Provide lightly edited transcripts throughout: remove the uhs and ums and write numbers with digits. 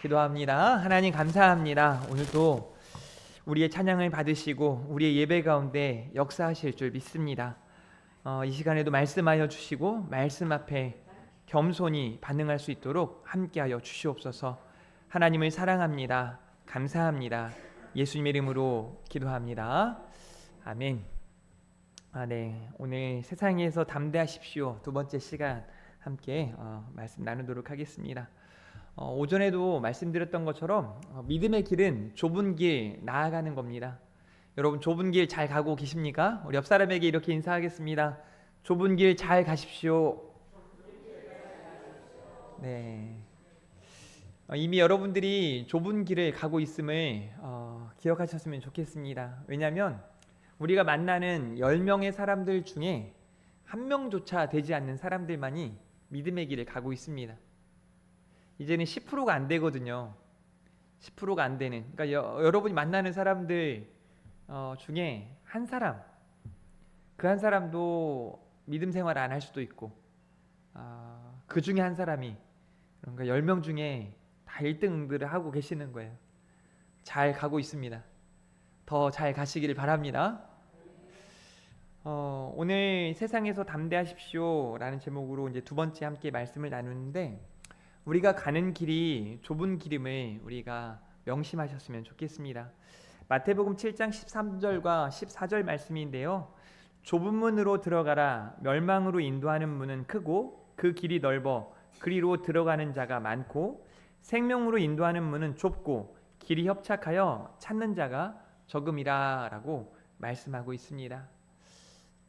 기도합니다. 하나님 감사합니다. 오늘도 우리의 찬양을 받으시고 우리의 예배 가운데 역사하실 줄 믿습니다. 이 시간에도 말씀하여 주시고 말씀 앞에 겸손히 반응할 수 있도록 함께하여 주시옵소서. 하나님을 사랑합니다. 감사합니다. 예수님의 이름으로 기도합니다. 아멘. 네, 오늘 세상에서 담대하십시오. 두 번째 시간 함께 말씀 나누도록 하겠습니다. 오전에도 말씀드렸던 것처럼 믿음의 길은 좁은 길 나아가는 겁니다. 여러분 좁은 길 잘 가고 계십니까? 우리 옆 사람에게 이렇게 인사하겠습니다. 좁은 길 잘 가십시오. 네. 이미 여러분들이 좁은 길을 가고 있음을 기억하셨으면 좋겠습니다. 왜냐하면 우리가 만나는 10명의 사람들 중에 한 명조차 되지 않는 사람들만이 믿음의 길을 가고 있습니다. 이제는 10%가 안 되거든요. 10%가 안 되는. 그러니까 여러분이 만나는 사람들 중에 한 사람, 그 한 사람도 믿음 생활 안 할 수도 있고, 그 중에 한 사람이 그러니까 10명 중에 다 1등들을 하고 계시는 거예요. 잘 가고 있습니다. 더 잘 가시기를 바랍니다. 오늘 세상에서 담대하십시오 라는 제목으로 이제 두 번째 함께 말씀을 나누는데, 우리가 가는 길이 좁은 길임을 우리가 명심하셨으면 좋겠습니다. 마태복음 7장 13절과 14절 말씀인데요. 좁은 문으로 들어가라. 멸망으로 인도하는 문은 크고 그 길이 넓어 그리로 들어가는 자가 많고, 생명으로 인도하는 문은 좁고 길이 협착하여 찾는 자가 적음이라 라고 말씀하고 있습니다.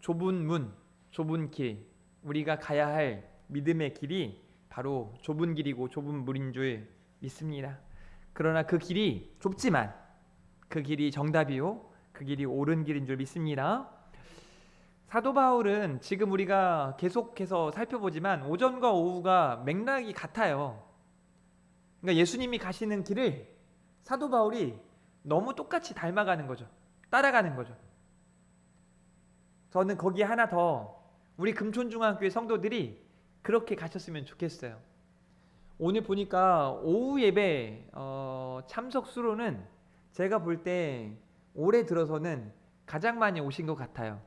좁은 문, 좁은 길, 우리가 가야 할 믿음의 길이 바로 좁은 길이고 좁은 물인 줄 믿습니다. 그러나 그 길이 좁지만 그 길이 정답이요, 그 길이 옳은 길인 줄 믿습니다. 사도 바울은 지금 우리가 계속해서 살펴보지만 오전과 오후가 맥락이 같아요. 그러니까 예수님이 가시는 길을 사도 바울이 너무 똑같이 닮아가는 거죠. 따라가는 거죠. 저는 거기에 하나 더, 우리 금촌중앙교회 성도들이 그렇게 가셨으면 좋겠어요. 오늘 보니까 오후 예배 참석 수로는 제가 볼 때 올해 들어서는 가장 많이 오신 것 같아요.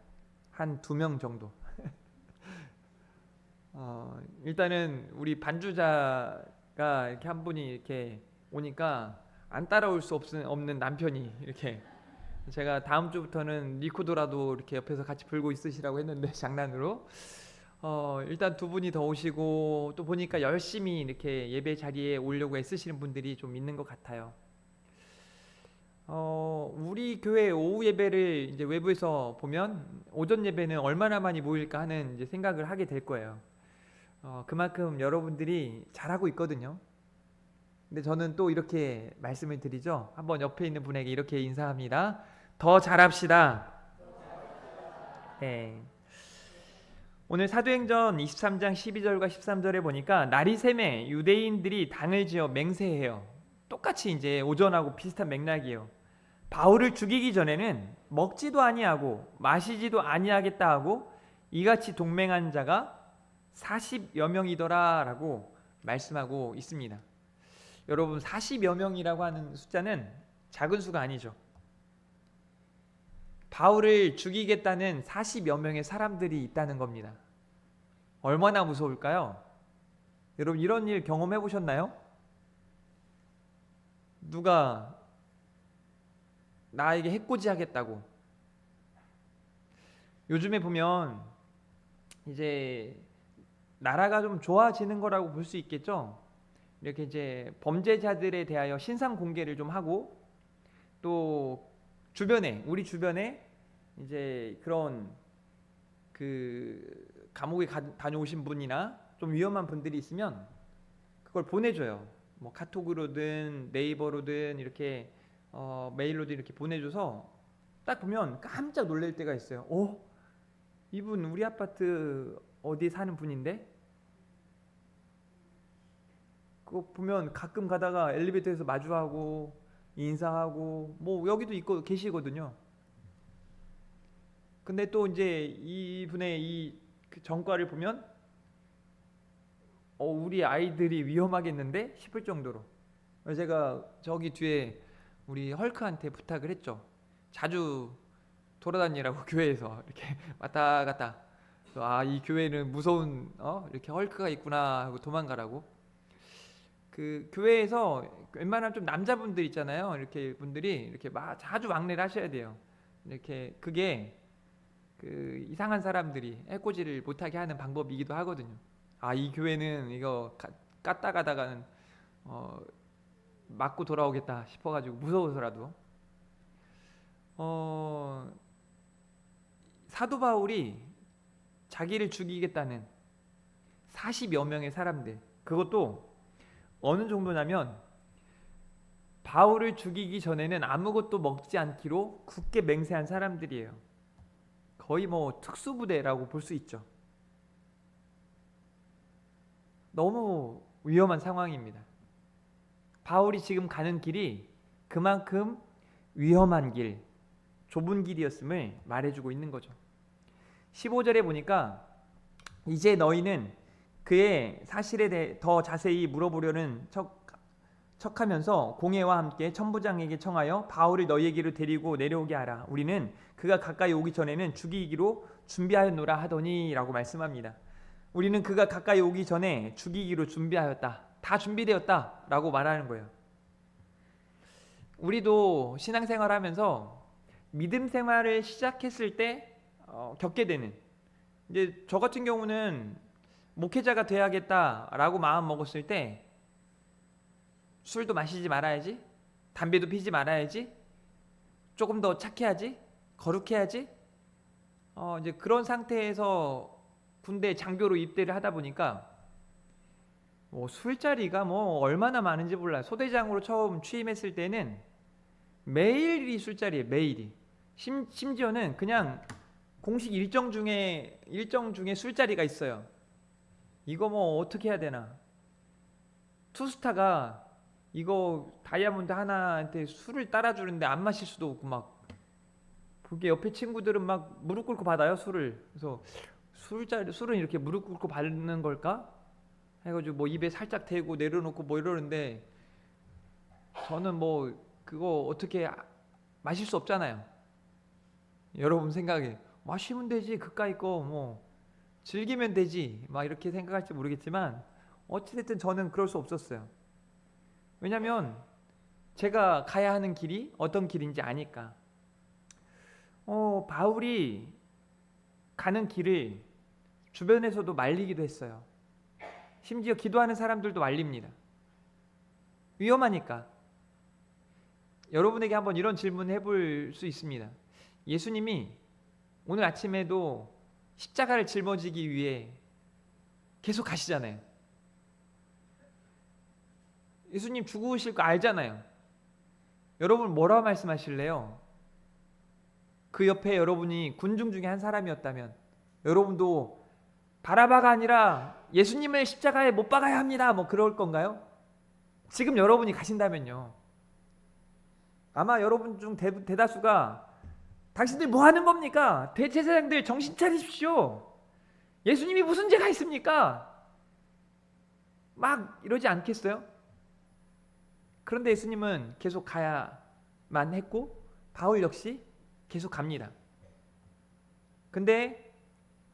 한 2명 정도. 일단은 우리 반주자가 이렇게 한 분이 이렇게 오니까 안 따라올 수 없는 남편이 이렇게, 제가 다음 주부터는 리코더라도 이렇게 옆에서 같이 불고 있으시라고 했는데 장난으로 일단 두 분이 더 오시고, 또 보니까 열심히 이렇게 예배 자리에 오려고 애쓰시는 분들이 좀 있는 것 같아요. 우리 교회 오후 예배를 이제 외부에서 보면 오전 예배는 얼마나 많이 모일까 하는 이제 생각을 하게 될 거예요. 그만큼 여러분들이 잘하고 있거든요. 근데 저는 또 이렇게 말씀을 드리죠. 한번 옆에 있는 분에게 이렇게 인사합니다. 더 잘합시다. 네. 오늘 사도행전 23장 12절과 13절에 보니까 날이 새매 유대인들이 당을 지어 맹세해요. 똑같이 이제 오전하고 비슷한 맥락이에요. 바울을 죽이기 전에는 먹지도 아니하고 마시지도 아니하겠다 하고 이같이 동맹한 자가 40여 명이더라 라고 말씀하고 있습니다. 여러분 40여 명이라고 하는 숫자는 작은 수가 아니죠. 바울을 죽이겠다는 40여 명의 사람들이 있다는 겁니다. 얼마나 무서울까요? 여러분 이런 일 경험해 보셨나요? 누가 나에게 해코지 하겠다고. 요즘에 보면 이제 나라가 좀 좋아지는 거라고 볼 수 있겠죠. 이렇게 이제 범죄자들에 대하여 신상 공개를 좀 하고, 또 주변에, 우리 주변에 이제 그런 그 감옥에 다녀오신 분이나 좀 위험한 분들이 있으면 그걸 보내줘요. 뭐 카톡으로든 네이버로든 이렇게 메일로도 이렇게 보내줘서 딱 보면 깜짝 놀랄 때가 있어요. 이분 우리 아파트 어디에 사는 분인데? 그거 보면 가끔 가다가 엘리베이터에서 마주하고 인사하고 뭐 여기도 있고 계시거든요. 근데 또 이제 이분의 이 전과를 보면 우리 아이들이 위험하겠는데 싶을 정도로 제가 저기 뒤에 우리 헐크한테 부탁을 했죠. 자주 돌아다니라고 교회에서 이렇게 왔다 갔다. 이 교회는 무서운 이렇게 헐크가 있구나 하고 도망가라고. 그 교회에서 웬만하면 좀 남자분들 있잖아요. 이렇게 분들이 이렇게 막 자주 왕래를 하셔야 돼요. 이렇게 그게 그 이상한 사람들이 해코지를 못하게 하는 방법이기도 하거든요. 이 교회는 이거 깠다 가다가는 맞고 돌아오겠다 싶어가지고 무서워서라도 사도 바울이 자기를 죽이겠다는 40여 명의 사람들, 그것도 어느 정도냐면 바울을 죽이기 전에는 아무것도 먹지 않기로 굳게 맹세한 사람들이에요. 거의 뭐 특수부대라고 볼 수 있죠. 너무 위험한 상황입니다. 바울이 지금 가는 길이 그만큼 위험한 길, 좁은 길이었음을 말해주고 있는 거죠. 15절에 보니까 이제 너희는 그의 사실에 대해 더 자세히 물어보려는 척하면서 공회와 함께 천부장에게 청하여 바울을 너희에게로 데리고 내려오게 하라. 우리는 그가 가까이 오기 전에는 죽이기로 준비하였노라 하더니 라고 말씀합니다. 우리는 그가 가까이 오기 전에 죽이기로 준비하였다. 다 준비되었다 라고 말하는 거예요. 우리도 신앙생활하면서 믿음 생활을 시작했을 때 겪게 되는, 이제 저 같은 경우는 목회자가 돼야겠다라고 마음 먹었을 때 술도 마시지 말아야지, 담배도 피지 말아야지, 조금 더 착해야지, 거룩해야지, 이제 그런 상태에서 군대 장교로 입대를 하다 보니까 술자리가 얼마나 많은지 몰라요. 소대장으로 처음 취임했을 때는 매일이 술자리예요. 매일이. 심지어는 그냥 공식 일정 중에 술자리가 있어요. 이거 어떻게 해야 되나. 투스타가 이거 다이아몬드 하나한테 술을 따라주는데 안 마실 수도 없고 막 그게 옆에 친구들은 막 무릎 꿇고 받아요, 술을. 그래서 술은 이렇게 무릎 꿇고 받는 걸까? 해가지고 입에 살짝 대고 내려놓고 이러는데 저는 그거 어떻게 마실 수 없잖아요. 여러분 생각에 마시면 되지, 그까이 거 즐기면 되지 막 이렇게 생각할지 모르겠지만 어찌됐든 저는 그럴 수 없었어요. 왜냐면 제가 가야 하는 길이 어떤 길인지 아니까. 바울이 가는 길을 주변에서도 말리기도 했어요. 심지어 기도하는 사람들도 말립니다. 위험하니까. 여러분에게 한번 이런 질문 해볼 수 있습니다. 예수님이 오늘 아침에도 십자가를 짊어지기 위해 계속 가시잖아요. 예수님 죽으실 거 알잖아요. 여러분 뭐라 말씀하실래요? 그 옆에 여러분이 군중 중에 한 사람이었다면 여러분도 바라바가 아니라 예수님을 십자가에 못 박아야 합니다 그럴 건가요? 지금 여러분이 가신다면요, 아마 여러분 중 대다수가 당신들 뭐 하는 겁니까? 대제사장들 정신 차리십시오. 예수님이 무슨 죄가 있습니까? 막 이러지 않겠어요? 그런데 예수님은 계속 가야만 했고 바울 역시 계속 갑니다. 근데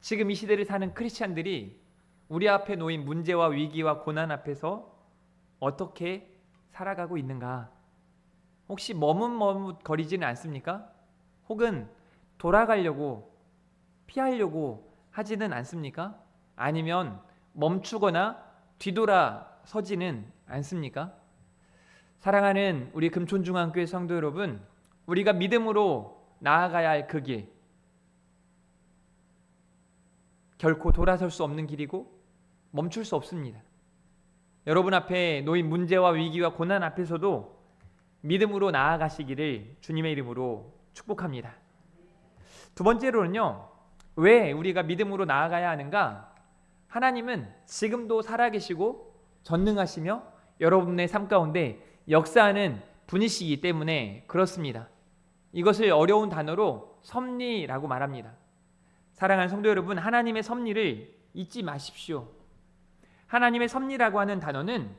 지금 이 시대를 사는 크리스찬들이 우리 앞에 놓인 문제와 위기와 고난 앞에서 어떻게 살아가고 있는가? 혹시 머뭇머뭇거리지는 않습니까? 혹은 돌아가려고 피하려고 하지는 않습니까? 아니면 멈추거나 뒤돌아 서지는 않습니까? 사랑하는 우리 금촌중앙교회 성도 여러분, 우리가 믿음으로 나아가야 할 그 길, 결코 돌아설 수 없는 길이고 멈출 수 없습니다. 여러분 앞에 놓인 문제와 위기와 고난 앞에서도 믿음으로 나아가시기를 주님의 이름으로 축복합니다. 두 번째로는요, 왜 우리가 믿음으로 나아가야 하는가? 하나님은 지금도 살아계시고 전능하시며 여러분의 삶 가운데 역사하는 분이시기 때문에 그렇습니다. 이것을 어려운 단어로 섭리라고 말합니다. 사랑하는 성도 여러분, 하나님의 섭리를 잊지 마십시오. 하나님의 섭리라고 하는 단어는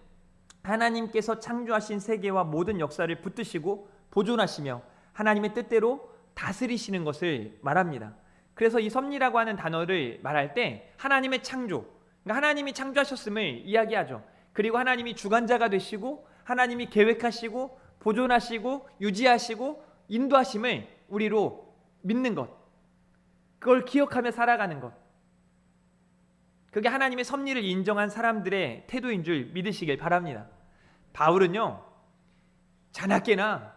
하나님께서 창조하신 세계와 모든 역사를 붙드시고 보존하시며 하나님의 뜻대로 다스리시는 것을 말합니다. 그래서 이 섭리라고 하는 단어를 말할 때 하나님의 창조, 그러니까 하나님이 창조하셨음을 이야기하죠. 그리고 하나님이 주관자가 되시고 하나님이 계획하시고 보존하시고 유지하시고 인도하심을 우리로 믿는 것, 그걸 기억하며 살아가는 것, 그게 하나님의 섭리를 인정한 사람들의 태도인 줄 믿으시길 바랍니다. 바울은요, 자나깨나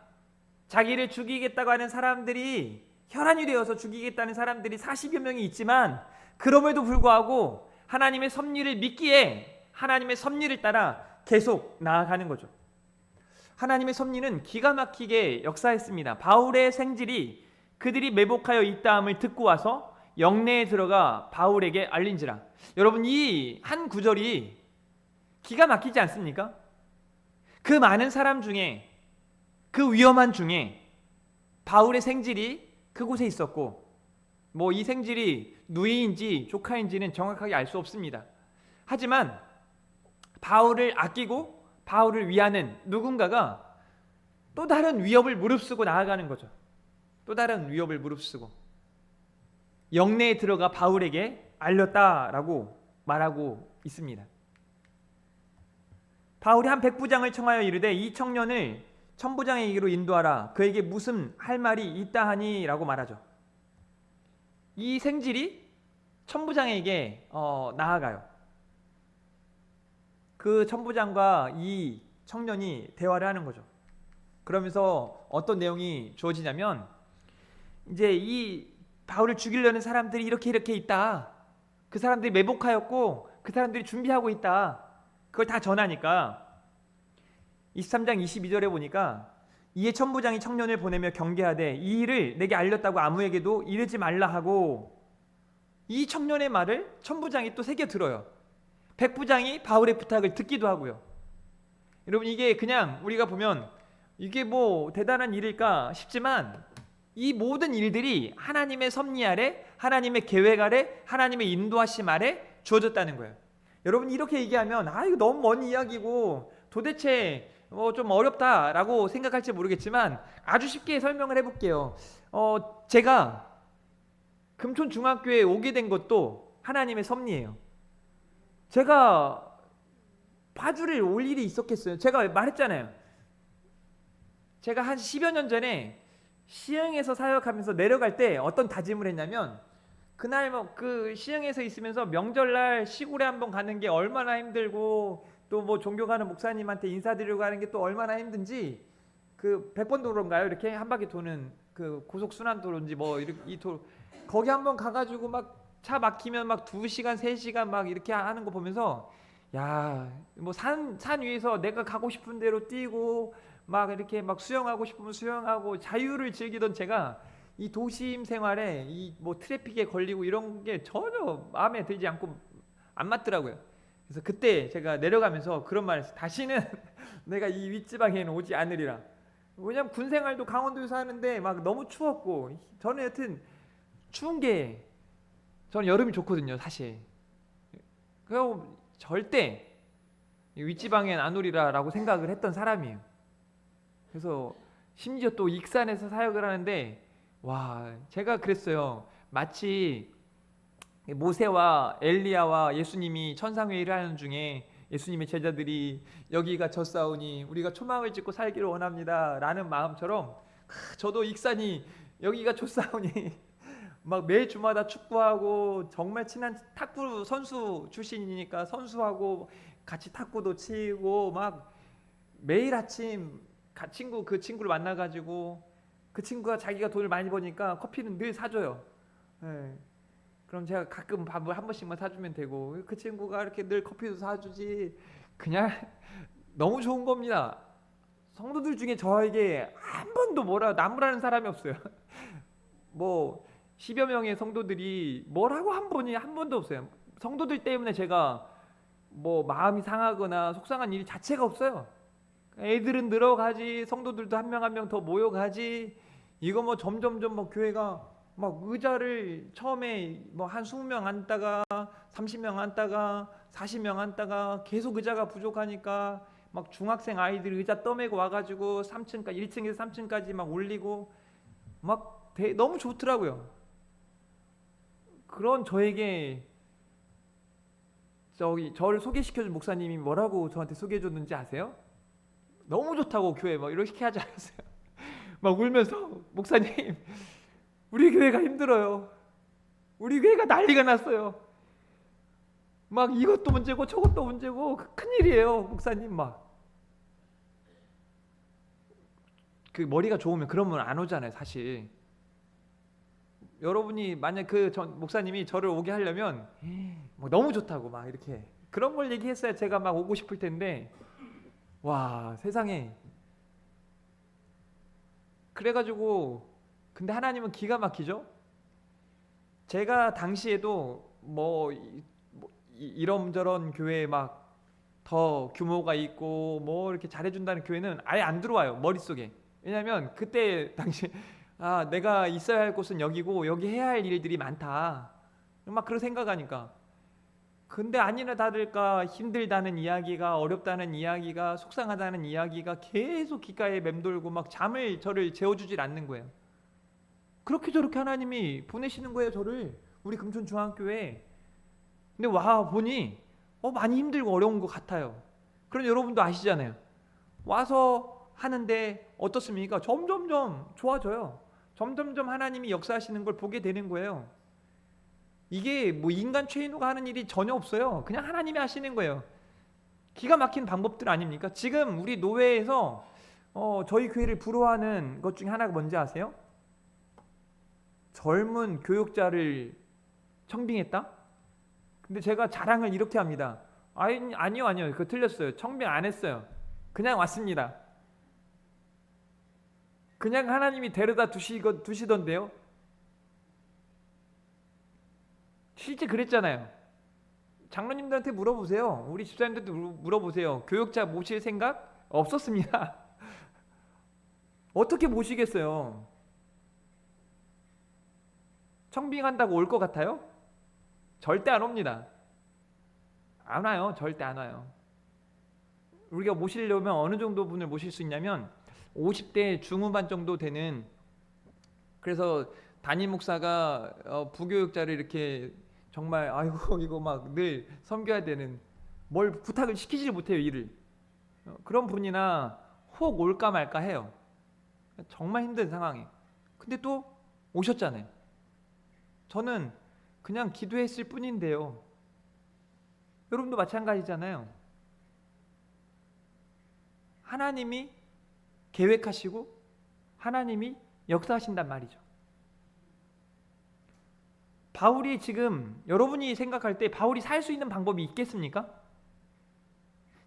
자기를 죽이겠다고 하는 사람들이, 혈안이 되어서 죽이겠다는 사람들이 40여 명이 있지만 그럼에도 불구하고 하나님의 섭리를 믿기에 하나님의 섭리를 따라 계속 나아가는 거죠. 하나님의 섭리는 기가 막히게 역사했습니다. 바울의 생질이 그들이 매복하여 있다함을 듣고 와서 영내에 들어가 바울에게 알린지라. 여러분, 이 한 구절이 기가 막히지 않습니까? 그 많은 사람 중에, 그 위험한 중에 바울의 생질이 그곳에 있었고, 뭐 이 생질이 누이인지 조카인지는 정확하게 알 수 없습니다. 하지만 바울을 아끼고 바울을 위하는 누군가가 또 다른 위협을 무릅쓰고 나아가는 거죠. 또 다른 위협을 무릅쓰고 영내에 들어가 바울에게 알렸다라고 말하고 있습니다. 바울이 한 백부장을 청하여 이르되 이 청년을 천부장에게로 인도하라. 그에게 무슨 할 말이 있다 하니 라고 말하죠. 이 생질이 천부장에게 나아가요. 그 천부장과 이 청년이 대화를 하는 거죠. 그러면서 어떤 내용이 주어지냐면, 이제 이 바울을 죽이려는 사람들이 이렇게 있다. 그 사람들이 매복하였고 그 사람들이 준비하고 있다. 그걸 다 전하니까 23장 22절에 보니까 이에 천부장이 청년을 보내며 경계하되 이 일을 내게 알렸다고 아무에게도 이르지 말라 하고, 이 청년의 말을 천부장이 또 새겨 들어요. 백부장이 바울의 부탁을 듣기도 하고요. 여러분, 이게 그냥 우리가 보면 이게 뭐 대단한 일일까 싶지만 이 모든 일들이 하나님의 섭리 아래, 하나님의 계획 아래, 하나님의 인도하심 아래 주어졌다는 거예요. 여러분, 이렇게 얘기하면 이거 너무 먼 이야기고 도대체 좀 어렵다라고 생각할지 모르겠지만 아주 쉽게 설명을 해볼게요. 제가 금촌중학교에 오게 된 것도 하나님의 섭리예요. 제가 파주를 올 일이 있었겠어요? 제가 말했잖아요. 제가 한 10여 년 전에 시흥에서 사역하면서 내려갈 때 어떤 다짐을 했냐면, 그날 그 시흥에서 있으면서 명절날 시골에 한번 가는 게 얼마나 힘들고 또 뭐 존경하는 목사님한테 인사드리고 가는 게 또 얼마나 힘든지, 그 100번 도로인가요? 이렇게 한 바퀴 도는 그 고속순환도로인지 뭐 이 도로, 거기 한번 가가지고 막 차 막히면 막 2시간 3시간 막 이렇게 하는 거 보면서, 야, 뭐 산 위에서 내가 가고 싶은 대로 뛰고 막 이렇게 막 수영하고 싶으면 수영하고 자유를 즐기던 제가 이 도심 생활에 이 뭐 트래픽에 걸리고 이런 게 전혀 마음에 들지 않고 안 맞더라고요. 그래서 그때 제가 내려가면서 그런 말을 했어요. 다시는 내가 이 윗지방에는 오지 않으리라. 왜냐면 군 생활도 강원도에서 하는데 막 너무 추웠고, 저는 여튼 추운 게, 저는 여름이 좋거든요, 사실. 그래서 절대 윗지방엔 안 오리라라고 생각을 했던 사람이에요. 그래서 심지어 또 익산에서 사역을 하는데, 와, 제가 그랬어요. 마치 모세와 엘리야와 예수님이 천상회의를 하는 중에 예수님의 제자들이 여기가 젖사오니 우리가 초막을 짓고 살기를 원합니다 라는 마음처럼, 저도 익산이 여기가 젖사오니 막 매 주마다 축구하고, 정말 친한 탁구 선수 출신이니까 선수하고 같이 탁구도 치고 막 매일 아침 그 친구를 만나가지고, 그 친구가 자기가 돈을 많이 버니까 커피는 늘 사줘요. 네. 그럼 제가 가끔 밥을 한 번씩만 사주면 되고, 그 친구가 이렇게 늘 커피도 사주지. 그냥 너무 좋은 겁니다. 성도들 중에 저에게 한 번도 나무라는 사람이 없어요. 뭐 10여 명의 성도들이 뭐라고 한 번도 없어요. 성도들 때문에 제가 뭐 마음이 상하거나 속상한 일 자체가 없어요. 애들은 늘어가지, 성도들도 한 명 한 명 더 모여가지. 이거 뭐 점점점 뭐 교회가 막 의자를 처음에 뭐 한 20명 앉다가 30명 앉다가 40명 앉다가 계속 의자가 부족하니까 막 중학생 아이들 의자 떠매고 와가지고 3층까지 1층에서 3층까지 막 올리고 막 너무 좋더라고요. 그런 저에게 저를 소개시켜준 목사님이 뭐라고 저한테 소개해줬는지 아세요? 너무 좋다고 교회 막 이렇게 하지 않았어요? 막 울면서 목사님 우리 교회가 힘들어요. 우리 교회가 난리가 났어요. 막 이것도 문제고 저것도 문제고 큰일이에요 목사님. 막 그 머리가 좋으면 그러면 안 오잖아요 사실. 여러분이 만약 그 목사님이 저를 오게 하려면 막 너무 좋다고 막 이렇게 그런 걸 얘기했어야 제가 막 오고 싶을 텐데, 와 세상에. 그래가지고 근데 하나님은 기가 막히죠. 제가 당시에도 이런저런 교회에 막 더 규모가 있고 뭐 이렇게 잘해준다는 교회는 아예 안 들어와요 머릿속에. 왜냐면 그때 당시 아 내가 있어야 할 곳은 여기고 여기 해야 할 일들이 많다 막 그런 생각하니까. 근데 아니나 다를까 힘들다는 이야기가, 어렵다는 이야기가, 속상하다는 이야기가 계속 귓가에 맴돌고 막 저를 재워주질 않는 거예요. 그렇게 저렇게 하나님이 보내시는 거예요 저를 우리 금천중앙교회에. 근데 와 보니 많이 힘들고 어려운 것 같아요. 그럼 여러분도 아시잖아요. 와서 하는데 어떻습니까? 점점점 좋아져요. 점점점 하나님이 역사하시는 걸 보게 되는 거예요. 이게 뭐 인간 최인우가 하는 일이 전혀 없어요. 그냥 하나님이 하시는 거예요. 기가 막힌 방법들 아닙니까? 지금 우리 노회에서 저희 교회를 부러워하는 것 중에 하나가 뭔지 아세요? 젊은 교육자를 청빙했다? 근데 제가 자랑을 이렇게 합니다. 아니요. 그거 틀렸어요. 청빙 안 했어요. 그냥 왔습니다. 그냥 하나님이 데려다 두시던데요. 실제 그랬잖아요. 장로님들한테 물어보세요. 우리 집사님들도 물어보세요. 교육자 모실 생각 없었습니다. 어떻게 모시겠어요? 청빙한다고 올 것 같아요? 절대 안 옵니다. 안 와요. 절대 안 와요. 우리가 모시려면 어느 정도 분을 모실 수 있냐면 50대 중후반 정도 되는, 그래서 담임 목사가 부교육자를 이렇게 정말 아이고 이거 막 늘 섬겨야 되는, 뭘 부탁을 시키질 못해요 일을. 그런 분이나 혹 올까 말까 해요. 정말 힘든 상황에. 근데 또 오셨잖아요. 저는 그냥 기도했을 뿐인데요. 여러분도 마찬가지잖아요. 하나님이 계획하시고 하나님이 역사하신단 말이죠. 바울이 지금 여러분이 생각할 때 바울이 살 수 있는 방법이 있겠습니까?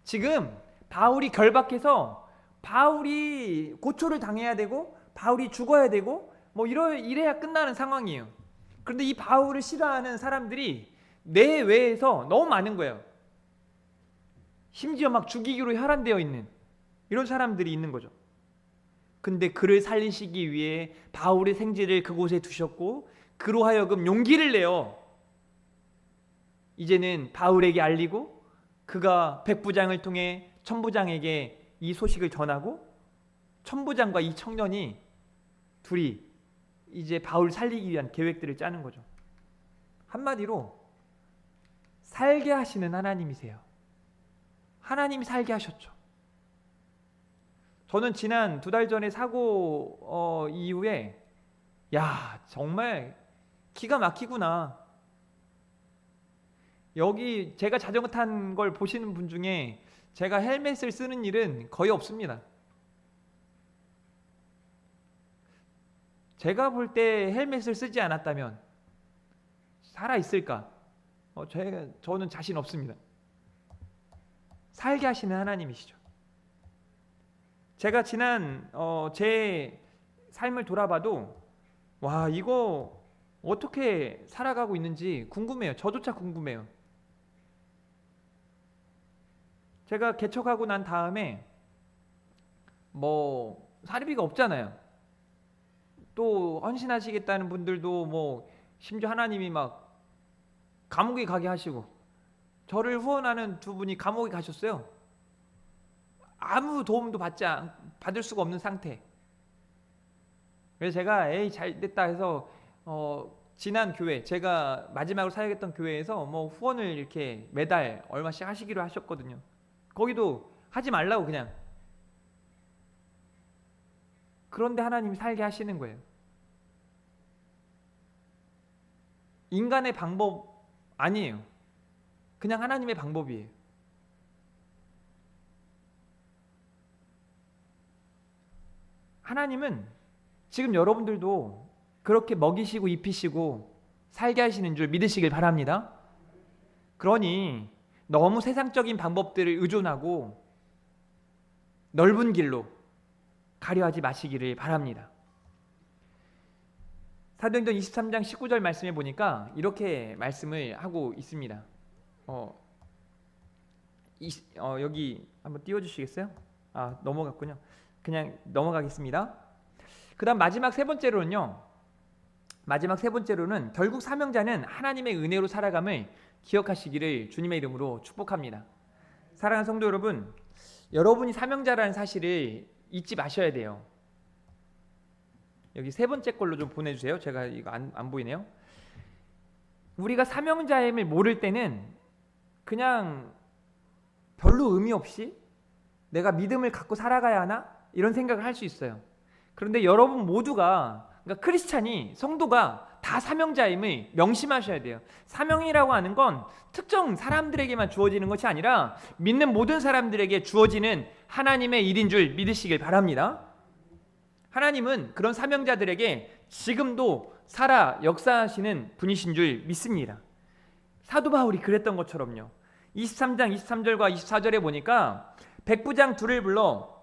지금 바울이 결박해서 바울이 고초를 당해야 되고 바울이 죽어야 되고 뭐 이래야 끝나는 상황이에요. 그런데 이 바울을 싫어하는 사람들이 내외에서 너무 많은 거예요. 심지어 막 죽이기로 혈안되어 있는 이런 사람들이 있는 거죠. 근데 그를 살리시기 위해 바울의 생지를 그곳에 두셨고 그로 하여금 용기를 내어 이제는 바울에게 알리고 그가 백부장을 통해 천부장에게 이 소식을 전하고 천부장과 이 청년이 둘이 이제 바울 살리기 위한 계획들을 짜는 거죠. 한마디로 살게 하시는 하나님이세요. 하나님이 살게 하셨죠. 저는 지난 2달 전에 사고 이후에 야 정말 기가 막히구나. 여기 제가 자전거 탄 걸 보시는 분 중에 제가 헬멧을 쓰는 일은 거의 없습니다. 제가 볼 때 헬멧을 쓰지 않았다면 살아있을까? 저는 자신 없습니다. 살게 하시는 하나님이시죠. 제가 지난 제 삶을 돌아봐도 와 이거 어떻게 살아가고 있는지 궁금해요. 저조차 궁금해요. 제가 개척하고 난 다음에 뭐 사리비가 없잖아요. 또 헌신하시겠다는 분들도 뭐 심지어 하나님이 막 감옥에 가게 하시고, 저를 후원하는 두 분이 감옥에 가셨어요. 아무 도움도 받을 수가 없는 상태. 그래서 제가 잘 됐다 해서 지난 교회, 제가 마지막으로 사역했던 교회에서 뭐 후원을 이렇게 매달 얼마씩 하시기로 하셨거든요. 거기도 하지 말라고 그냥. 그런데 하나님이 살게 하시는 거예요. 인간의 방법 아니에요. 그냥 하나님의 방법이에요. 하나님은 지금 여러분들도 그렇게 먹이시고 입히시고 살게 하시는 줄 믿으시길 바랍니다. 그러니 너무 세상적인 방법들을 의존하고 넓은 길로 가려하지 마시기를 바랍니다. 사도행전 23장 19절 말씀에 보니까 이렇게 말씀을 하고 있습니다. 여기 한번 띄워주시겠어요? 넘어갔군요. 그냥 넘어가겠습니다. 그 다음 마지막 세 번째로는 결국 사명자는 하나님의 은혜로 살아감을 기억하시기를 주님의 이름으로 축복합니다. 사랑하는 성도 여러분, 여러분이 사명자라는 사실을 잊지 마셔야 돼요. 여기 세 번째 걸로 좀 보내주세요. 제가 이거 안 보이네요. 우리가 사명자임을 모를 때는 그냥 별로 의미 없이 내가 믿음을 갖고 살아가야 하나? 이런 생각을 할 수 있어요. 그런데 여러분 모두가, 그러니까 크리스찬이, 성도가 다 사명자임을 명심하셔야 돼요. 사명이라고 하는 건 특정 사람들에게만 주어지는 것이 아니라 믿는 모든 사람들에게 주어지는 하나님의 일인 줄 믿으시길 바랍니다. 하나님은 그런 사명자들에게 지금도 살아 역사하시는 분이신 줄 믿습니다. 사도 바울이 그랬던 것처럼요. 23장 23절과 24절에 보니까 백부장 둘을 불러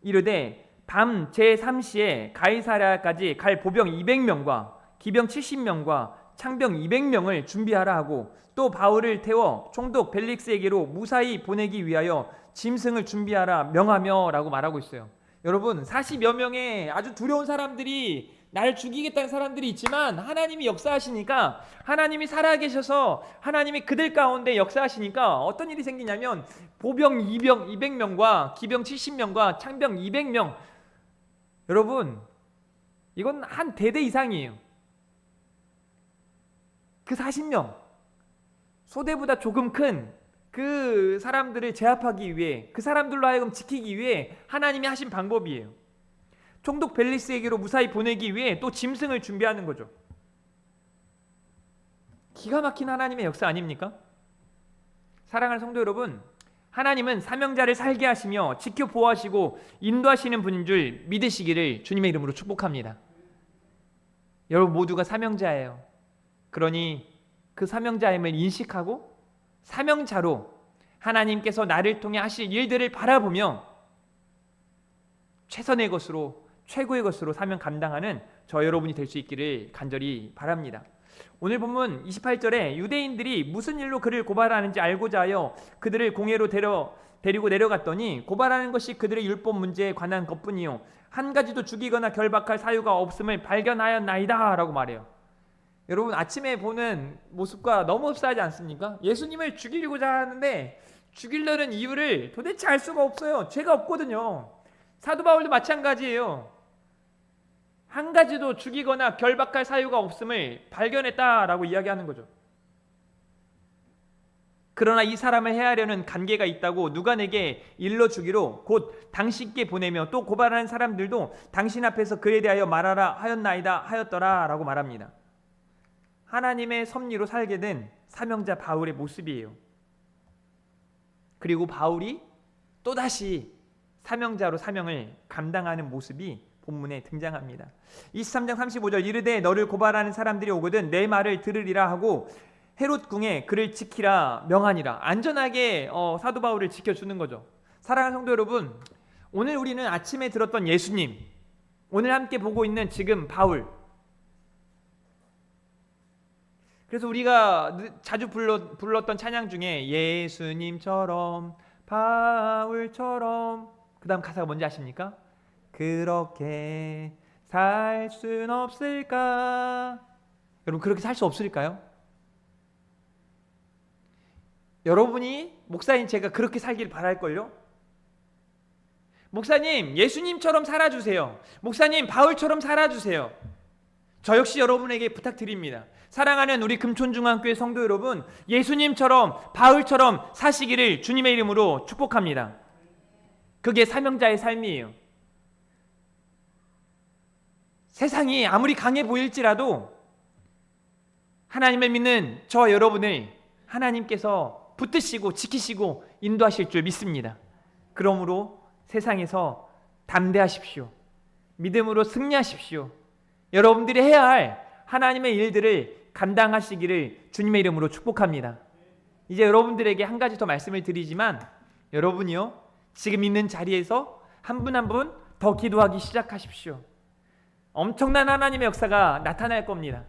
이르되 밤 제3시에 가이사랴까지 갈 보병 200명과 기병 70명과 창병 200명을 준비하라 하고 또 바울을 태워 총독 벨릭스에게로 무사히 보내기 위하여 짐승을 준비하라 명하며 라고 말하고 있어요. 여러분 40여 명의 아주 두려운 사람들이 나를 죽이겠다는 사람들이 있지만 하나님이 역사하시니까, 하나님이 살아계셔서 하나님이 그들 가운데 역사하시니까 어떤 일이 생기냐면 보병 200명과 기병 70명과 창병 200명, 여러분 이건 한 대대 이상이에요. 그 40명 소대보다 조금 큰 그 사람들을 제압하기 위해, 그 사람들로 하여금 지키기 위해 하나님이 하신 방법이에요. 총독 벨리스에게로 무사히 보내기 위해 또 짐승을 준비하는 거죠. 기가 막힌 하나님의 역사 아닙니까? 사랑하는 성도 여러분, 하나님은 사명자를 살게 하시며 지켜 보호하시고 인도하시는 분인 줄 믿으시기를 주님의 이름으로 축복합니다. 여러분 모두가 사명자예요. 그러니 그 사명자임을 인식하고 사명자로 하나님께서 나를 통해 하실 일들을 바라보며 최선의 것으로, 최고의 것으로 사명 감당하는 저 여러분이 될 수 있기를 간절히 바랍니다. 오늘 본문 28절에 유대인들이 무슨 일로 그를 고발하는지 알고자 하여 그들을 공회로 데리고 내려갔더니 고발하는 것이 그들의 율법 문제에 관한 것뿐이요 한 가지도 죽이거나 결박할 사유가 없음을 발견하였나이다 라고 말해요. 여러분 아침에 보는 모습과 너무 흡사하지 않습니까? 예수님을 죽이려고자 하는데 죽이려는 이유를 도대체 알 수가 없어요. 죄가 없거든요. 사도 바울도 마찬가지예요. 한 가지도 죽이거나 결박할 사유가 없음을 발견했다라고 이야기하는 거죠. 그러나 이 사람을 해하려는 관계가 있다고 누가 내게 일러주기로 곧 당신께 보내며 또 고발하는 사람들도 당신 앞에서 그에 대하여 말하라 하였나이다 하였더라 라고 말합니다. 하나님의 섭리로 살게 된 사명자 바울의 모습이에요. 그리고 바울이 또다시 사명자로 사명을 감당하는 모습이 본문에 등장합니다. 23장 35절 이르되 너를 고발하는 사람들이 오거든 내 말을 들으리라 하고 헤롯 궁에 그를 지키라 명하니라. 안전하게 사도 바울을 지켜주는 거죠. 사랑하는 성도 여러분, 오늘 우리는 아침에 들었던 예수님, 오늘 함께 보고 있는 지금 바울, 그래서 우리가 자주 불렀던 찬양 중에 예수님처럼 바울처럼, 그 다음 가사가 뭔지 아십니까? 그렇게 살 순 없을까? 여러분 그렇게 살 수 없을까요? 여러분이 목사인 제가 그렇게 살길 바랄걸요? 목사님, 예수님처럼 살아주세요. 목사님, 바울처럼 살아주세요. 저 역시 여러분에게 부탁드립니다. 사랑하는 우리 금촌중앙교회 성도 여러분, 예수님처럼 바울처럼 사시기를 주님의 이름으로 축복합니다. 그게 사명자의 삶이에요. 세상이 아무리 강해 보일지라도 하나님을 믿는 저 여러분을 하나님께서 붙드시고 지키시고 인도하실 줄 믿습니다. 그러므로 세상에서 담대하십시오. 믿음으로 승리하십시오. 여러분들이 해야 할 하나님의 일들을 감당하시기를 주님의 이름으로 축복합니다. 이제 여러분들에게 한 가지 더 말씀을 드리지만, 여러분이요, 지금 있는 자리에서 한 분 한 분 더 기도하기 시작하십시오. 엄청난 하나님의 역사가 나타날 겁니다.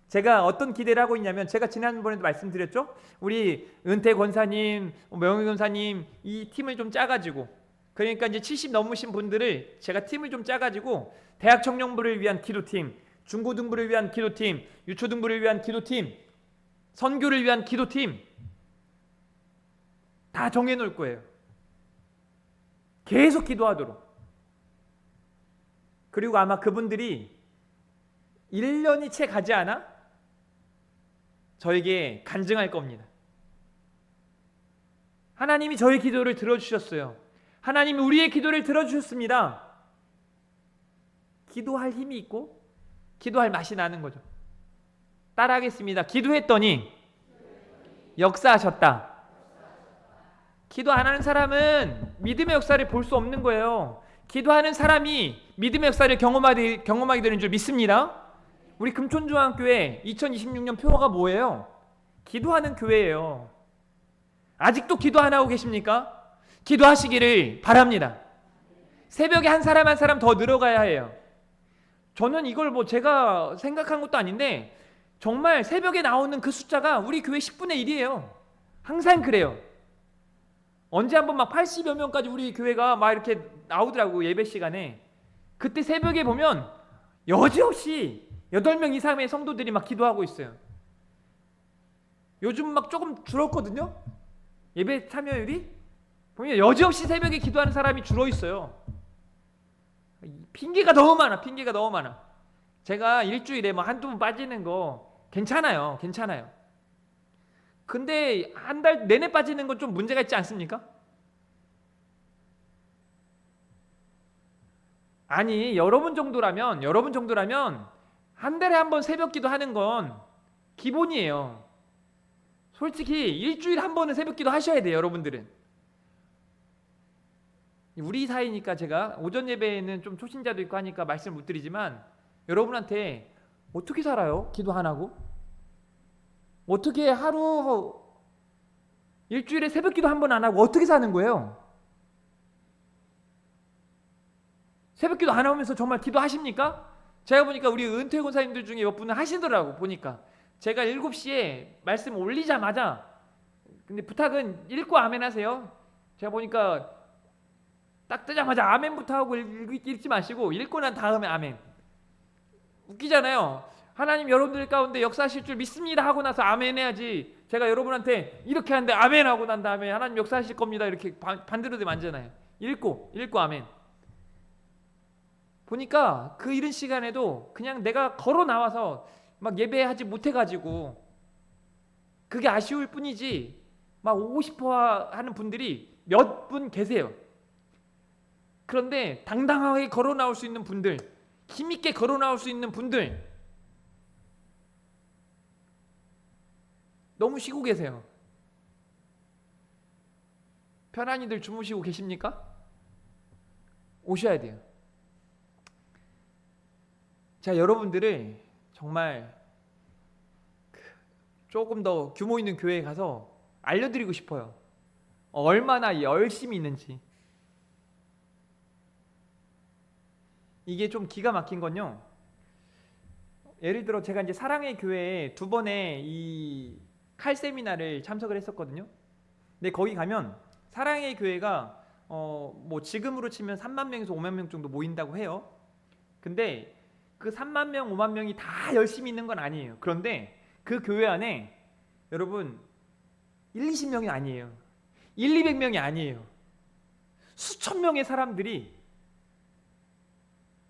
제가 어떤 기대를 하고 있냐면, 제가 지난번에도 말씀드렸죠? 우리 은퇴 권사님, 명희 권사님 이 팀을 좀 짜가지고, 그러니까 이제 70 넘으신 분들을 제가 팀을 좀 짜가지고 대학 청년부를 위한 기도팀, 중고등부를 위한 기도팀, 유초등부를 위한 기도팀, 선교를 위한 기도팀 다 정해놓을 거예요. 계속 기도하도록. 그리고 아마 그분들이 1년이 채 가지 않아 저에게 간증할 겁니다. 하나님이 저의 기도를 들어주셨어요. 하나님이 우리의 기도를 들어주셨습니다. 기도할 힘이 있고 기도할 맛이 나는 거죠. 따라하겠습니다. 기도했더니 역사하셨다. 기도 안 하는 사람은 믿음의 역사를 볼 수 없는 거예요. 기도하는 사람이 믿음의 역사를 경험하게 되는 줄 믿습니다. 우리 금촌중앙교회 2026년 표어가 뭐예요? 기도하는 교회예요. 아직도 기도 안 하고 계십니까? 기도하시기를 바랍니다. 새벽에 한 사람 한 사람 더 늘어가야 해요. 저는 이걸 뭐 제가 생각한 것도 아닌데 정말 새벽에 나오는 그 숫자가 우리 교회 10분의 1이에요. 항상 그래요. 언제 한번 막 80여 명까지 우리 교회가 막 이렇게 나오더라고, 예배 시간에. 그때 새벽에 보면 여지없이 8명 이상의 성도들이 막 기도하고 있어요. 요즘 막 조금 줄었거든요, 예배 참여율이. 보면 여지없이 새벽에 기도하는 사람이 줄어 있어요. 핑계가 너무 많아. 핑계가 너무 많아. 제가 일주일에 뭐 한두 번 빠지는 거 괜찮아요. 괜찮아요. 근데 한 달 내내 빠지는 건 좀 문제가 있지 않습니까? 아니, 여러분 정도라면 한 달에 한 번 새벽 기도하는 건 기본이에요. 솔직히 일주일에 한 번은 새벽 기도 하셔야 돼요, 여러분들은. 우리 사이니까 제가 오전 예배에는 좀 초신자도 있고 하니까 말씀을 못 드리지만, 여러분한테 어떻게 살아요? 기도 안 하고? 어떻게 하루 일주일에 새벽 기도 한 번 안 하고 어떻게 사는 거예요? 새벽 기도 안 하면서 정말 기도하십니까? 제가 보니까 우리 은퇴 권사님들 중에 몇 분은 하시더라고. 보니까 제가 7시에 말씀 올리자마자, 근데 부탁은 읽고 아멘 하세요. 제가 보니까 딱 뜨자마자 아멘부터 하고 읽지 마시고 읽고 난 다음에 아멘. 웃기잖아요. 하나님 여러분들 가운데 역사하실 줄 믿습니다 하고 나서 아멘 해야지. 제가 여러분한테 이렇게 하는데 아멘 하고 난 다음에 하나님 역사하실 겁니다 이렇게 반대로 되면 안 되잖아요. 읽고 아멘. 보니까 그 이른 시간에도 그냥 내가 걸어 나와서 막 예배하지 못해가지고 그게 아쉬울 뿐이지 막 오고 싶어 하는 분들이 몇 분 계세요. 그런데 당당하게 걸어 나올 수 있는 분들, 힘있게 걸어 나올 수 있는 분들 너무 쉬고 계세요. 편안히들 주무시고 계십니까? 오셔야 돼요. 자, 여러분들을 정말 조금 더 규모 있는 교회에 가서 알려드리고 싶어요. 얼마나 열심히 있는지. 이게 좀 기가 막힌 건요, 예를 들어 제가 이제 사랑의 교회에 2번의 이 칼 세미나를 참석을 했었거든요. 근데 거기 가면 사랑의 교회가 뭐 지금으로 치면 3만 명에서 5만 명 정도 모인다고 해요. 근데 그 3만 명, 5만 명이 다 열심히 있는 건 아니에요. 그런데 그 교회 안에 여러분 1, 20명이 아니에요. 1, 200명이 아니에요. 수천 명의 사람들이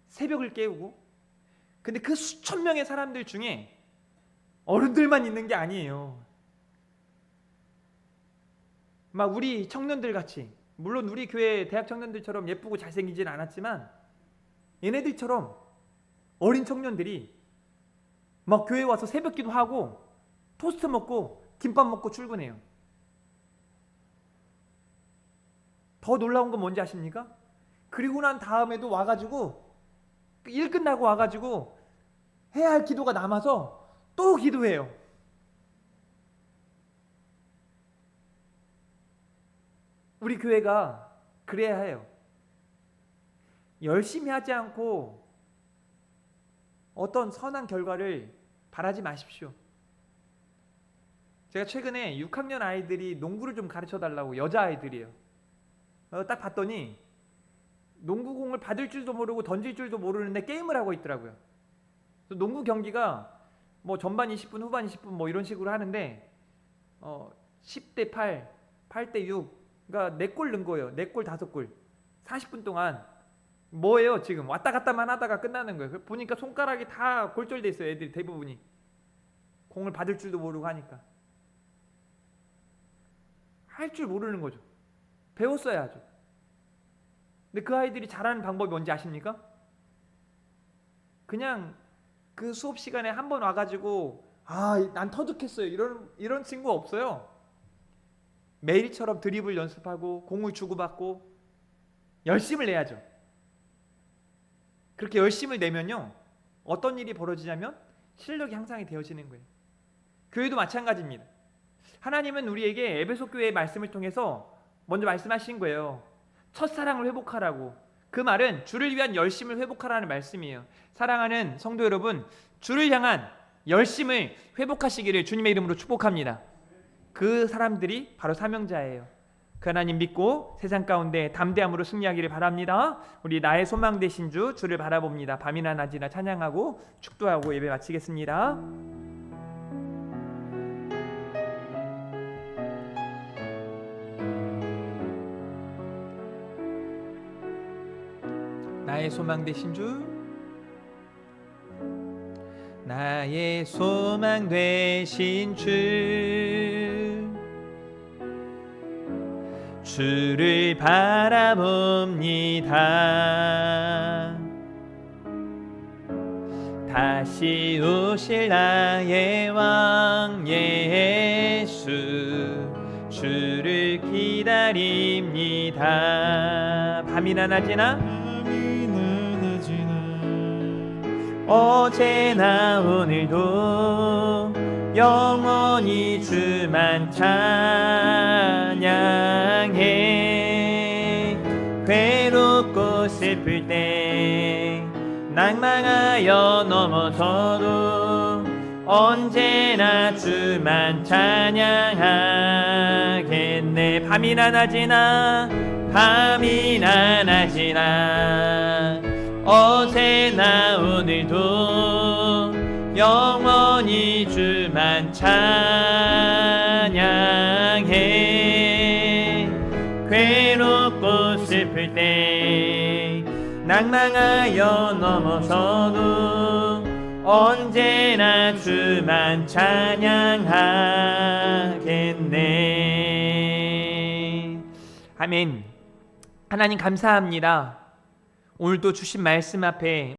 새벽을 깨우고, 근데 그 수천 명의 사람들 중에 어른들만 있는 게 아니에요. 막 우리 청년들 같이, 물론 우리 교회 대학 청년들처럼 예쁘고 잘생기진 않았지만 얘네들처럼 어린 청년들이 막 교회 와서 새벽기도 하고 토스트 먹고 김밥 먹고 출근해요. 더 놀라운 건 뭔지 아십니까? 그리고 난 다음에도 와가지고 일 끝나고 와가지고 해야 할 기도가 남아서 또 기도해요. 우리 교회가 그래야 해요. 열심히 하지 않고 어떤 선한 결과를 바라지 마십시오. 제가 최근에 6학년 아이들이 농구를 좀 가르쳐 달라고, 여자아이들이에요. 딱 봤더니 농구공을 받을 줄도 모르고 던질 줄도 모르는데 게임을 하고 있더라고요. 그래서 농구 경기가 뭐 전반 20분, 후반 20분 뭐 이런 식으로 하는데 10대 8, 8대 6, 그러니까 4골 넣은 거예요. 4골 5골 40분 동안. 뭐예요? 지금 왔다 갔다만 하다가 끝나는 거예요. 보니까 손가락이 다 골절돼 있어요. 애들이 대부분이 공을 받을 줄도 모르고 하니까. 할 줄 모르는 거죠. 배웠어야죠. 근데 그 아이들이 잘하는 방법이 뭔지 아십니까? 그냥 그 수업 시간에 한 번 와가지고 난 터득했어요, 이런 친구 없어요. 매일처럼 드리블 연습하고 공을 주고받고 열심을 내야죠. 그렇게 열심을 내면요, 어떤 일이 벌어지냐면 실력이 향상이 되어지는 거예요. 교회도 마찬가지입니다. 하나님은 우리에게 에베소 교회의 말씀을 통해서 먼저 말씀하신 거예요. 첫사랑을 회복하라고. 그 말은 주를 위한 열심을 회복하라는 말씀이에요. 사랑하는 성도 여러분, 주를 향한 열심을 회복하시기를 주님의 이름으로 축복합니다. 그 사람들이 바로 사명자예요. 그 하나님 믿고 세상 가운데 담대함으로 승리하기를 바랍니다. 우리 나의 소망 되신 주를 바라봅니다. 밤이나 낮이나 찬양하고 축도하고 예배 마치겠습니다. 나의 소망 되신 주, 나의 소망 되신 주를 바라봅니다. 다시 오실 나의 왕 예수, 주를 기다립니다. 밤이나 낮이나 어제나 오늘도 영원히 주만 찬양해. 괴롭고 슬플 때 낭망하여 넘어져도 언제나 주만 찬양하겠네. 밤이나 낮이나 어제나 오늘도 영원히 주만 찬양해. 괴롭고 슬플 때 낭망하여 넘어서도 언제나 주만 찬양하겠네. 아멘. 하나님 감사합니다. 오늘도 주신 말씀 앞에